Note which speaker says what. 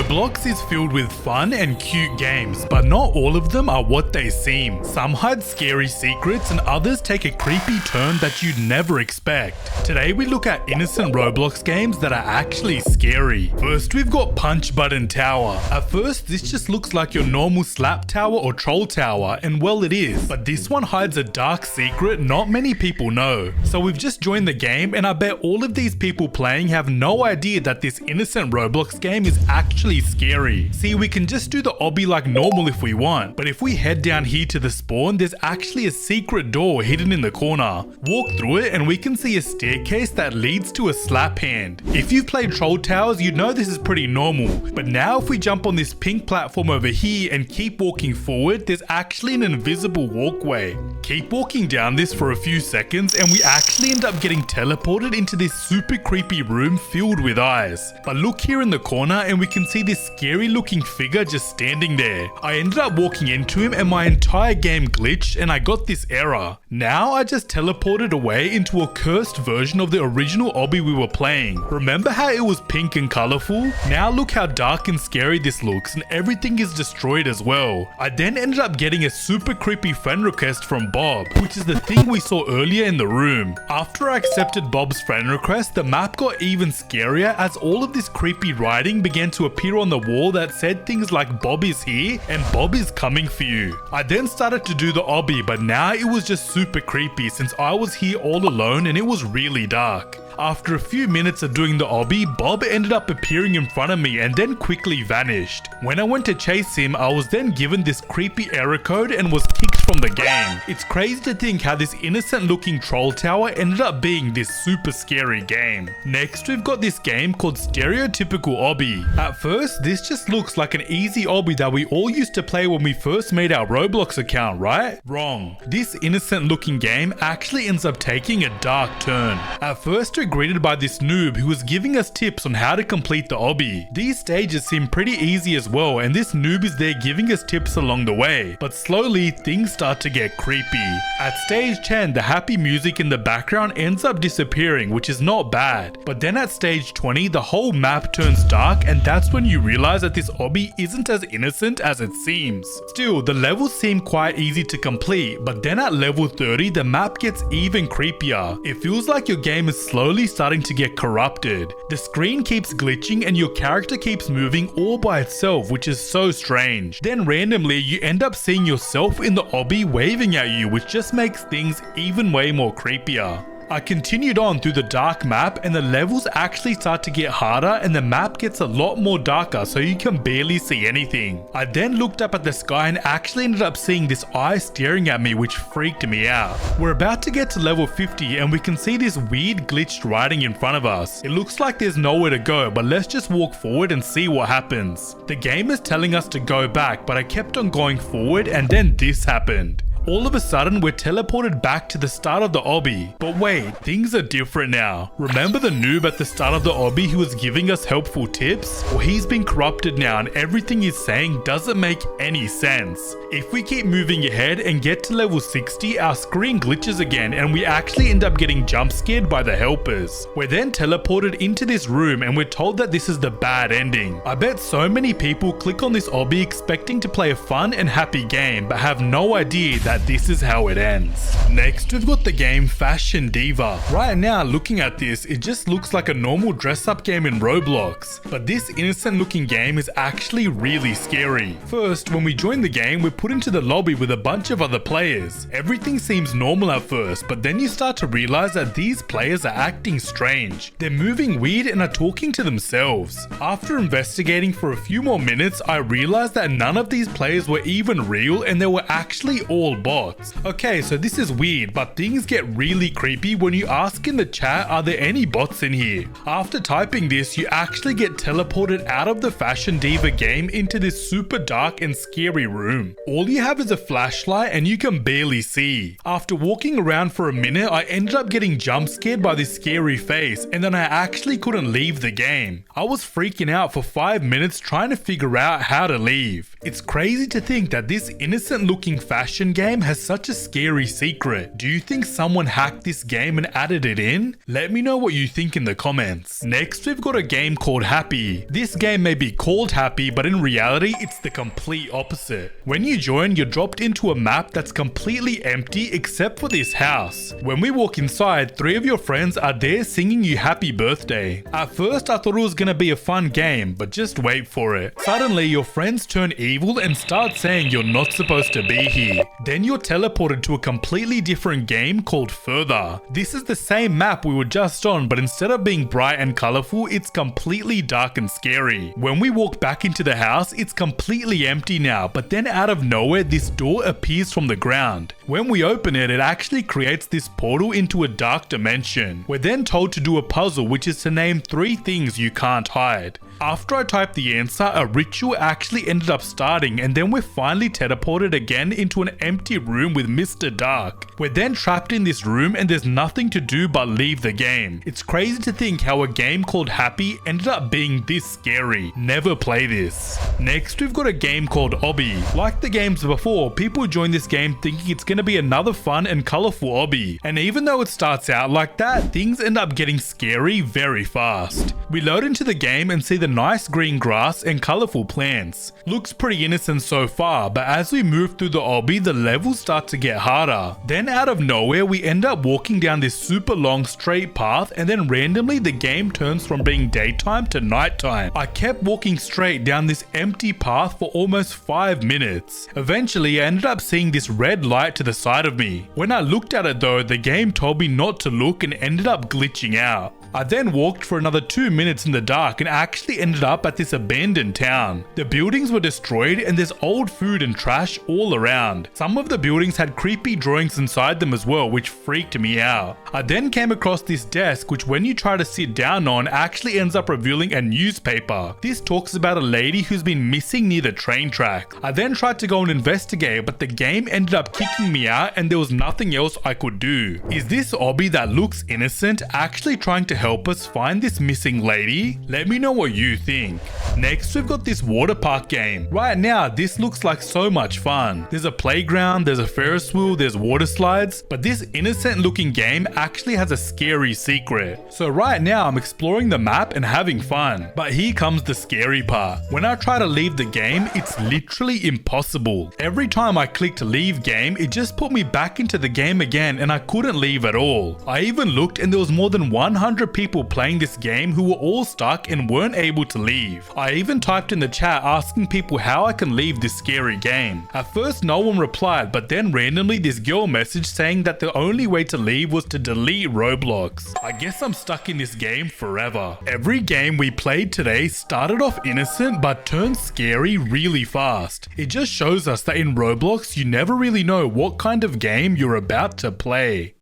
Speaker 1: Roblox is filled with fun and cute games, but not all of them are what they seem. Some hide scary secrets and others take a creepy turn that you'd never expect. Today we look at innocent Roblox games that are actually scary. First we've got Punch Button Tower. At first this just looks like your normal slap tower or troll tower, and well it is, but this one hides a dark secret not many people know. So we've just joined the game and I bet all of these people playing have no idea that this innocent Roblox game is actually scary. See, we can just do the obby like normal if we want, but if we head down here to the spawn, there's actually a secret door hidden in the corner. Walk through it and we can see a staircase that leads to a slap hand. If you've played Troll Towers, you know this is pretty normal, but now if we jump on this pink platform over here and keep walking forward, there's actually an invisible walkway. Keep walking down this for a few seconds and we actually end up getting teleported into this super creepy room filled with eyes. But look here in the corner and we can see this scary looking figure just standing there. I ended up walking into him and my entire game glitched and I got this error. Now I just teleported away into a cursed version of the original obby we were playing. Remember how it was pink and colorful? Now look how dark and scary this looks and everything is destroyed as well. I then ended up getting a super creepy friend request from Bob, which is the thing we saw earlier in the room. After I accepted Bob's friend request, the map got even scarier as all of this creepy writing began to appear on the wall that said things like Bob is here and Bob is coming for you. I then started to do the obby, but now it was just super creepy since I was here all alone and it was really dark. After a few minutes of doing the obby, Bob ended up appearing in front of me and then quickly vanished. When I went to chase him, I was then given this creepy error code and was kicked from the game. It's crazy to think how this innocent looking troll tower ended up being this super scary game. Next, we've got this game called Stereotypical Obby. At first, this just looks like an easy obby that we all used to play when we first made our Roblox account, right? Wrong. This innocent looking game actually ends up taking a dark turn. At first, we're greeted by this noob who was giving us tips on how to complete the obby. These stages seem pretty easy as well and this noob is there giving us tips along the way, but slowly things start to get creepy. At stage 10, the happy music in the background ends up disappearing, which is not bad, but then at stage 20 the whole map turns dark and that's when you realize that this obby isn't as innocent as it seems. Still, the levels seem quite easy to complete, but then at level 30 the map gets even creepier. It feels like your game is slowly starting to get corrupted. The screen keeps glitching and your character keeps moving all by itself, which is so strange. Then randomly you end up seeing yourself in the obby waving at you, which just makes things even way more creepier. I continued on through the dark map and the levels actually start to get harder and the map gets a lot more darker so you can barely see anything. I then looked up at the sky and actually ended up seeing this eye staring at me, which freaked me out. We're about to get to level 50 and we can see this weird glitched writing in front of us. It looks like there's nowhere to go, but let's just walk forward and see what happens. The game is telling us to go back, but I kept on going forward and then this happened. All of a sudden, we're teleported back to the start of the obby. But wait, things are different now. Remember the noob at the start of the obby who was giving us helpful tips? Well, he's been corrupted now and everything he's saying doesn't make any sense. If we keep moving ahead and get to level 60, our screen glitches again and we actually end up getting jump scared by the helpers. We're then teleported into this room and we're told that this is the bad ending. I bet so many people click on this obby expecting to play a fun and happy game, but have no idea that this is how it ends. Next, we've got the game Fashion Diva. Right now, looking at this, it just looks like a normal dress-up game in Roblox. But this innocent-looking game is actually really scary. First, when we join the game, we're put into the lobby with a bunch of other players. Everything seems normal at first, but then you start to realize that these players are acting strange. They're moving weird and are talking to themselves. After investigating for a few more minutes, I realized that none of these players were even real and they were actually all bots. Okay, so this is weird, but things get really creepy when you ask in the chat, are there any bots in here? After typing this, you actually get teleported out of the Fashion Diva game into this super dark and scary room. All you have is a flashlight and you can barely see. After walking around for a minute, I ended up getting jump scared by this scary face and then I actually couldn't leave the game. I was freaking out for 5 minutes trying to figure out how to leave. It's crazy to think that this innocent looking fashion game game has such a scary secret. Do you think someone hacked this game and added it in? Let me know what you think in the comments. Next, we've got a game called Happy. This game may be called Happy, but in reality, it's the complete opposite. When you join, you're dropped into a map that's completely empty except for this house. When we walk inside, 3 of your friends are there singing you happy birthday. At first, I thought it was gonna be a fun game, but just wait for it. Suddenly, your friends turn evil and start saying you're not supposed to be here. Then you're teleported to a completely different game called Further. This is the same map we were just on, but instead of being bright and colorful, it's completely dark and scary. When we walk back into the house, it's completely empty now, but then out of nowhere, this door appears from the ground. When we open it, it actually creates this portal into a dark dimension. We're then told to do a puzzle, which is to name 3 things you can't hide. After I typed the answer, a ritual actually ended up starting, and then we're finally teleported again into an empty room with Mr. Dark. We're then trapped in this room and there's nothing to do but leave the game. It's crazy to think how a game called Happy ended up being this scary. Never play this. Next, we've got a game called Obby. Like the games before, people join this game thinking it's gonna be another fun and colorful Obby. And even though it starts out like that, things end up getting scary very fast. We load into the game and see the nice green grass and colorful plants. Looks pretty innocent so far, but as we move through the Obby, the levels start to get harder. Then out of nowhere, we end up walking down this super long straight path, and then randomly the game turns from being daytime to nighttime. I kept walking straight down this empty path for almost 5 minutes. Eventually, I ended up seeing this red light to the side of me. When I looked at it though, the game told me not to look and ended up glitching out. I then walked for another 2 minutes in the dark and actually ended up at this abandoned town. The buildings were destroyed and there's old food and trash all around. Some of the buildings had creepy drawings inside them as well, which freaked me out. I then came across this desk, which when you try to sit down on actually ends up revealing a newspaper. This talks about a lady who's been missing near the train track. I then tried to go and investigate, but the game ended up kicking me out and there was nothing else I could do. Is this Obby that looks innocent actually trying to help us find this missing lady? Let me know what you think. Next, we've got this water park game. Right now, this looks like so much fun. There's a playground, there's a Ferris wheel, there's water slides, but this innocent looking game actually has a scary secret. So right now, I'm exploring the map and having fun. But here comes the scary part. When I try to leave the game, it's literally impossible. Every time I clicked leave game, it just put me back into the game again and I couldn't leave at all. I even looked and there was more than 100 people playing this game who were all stuck and weren't able to leave. I even typed in the chat asking people how I can leave this scary game. At first no one replied, but then randomly this girl messaged saying that the only way to leave was to delete Roblox. I guess I'm stuck in this game forever. Every game we played today started off innocent but turned scary really fast. It just shows us that in Roblox you never really know what kind of game you're about to play.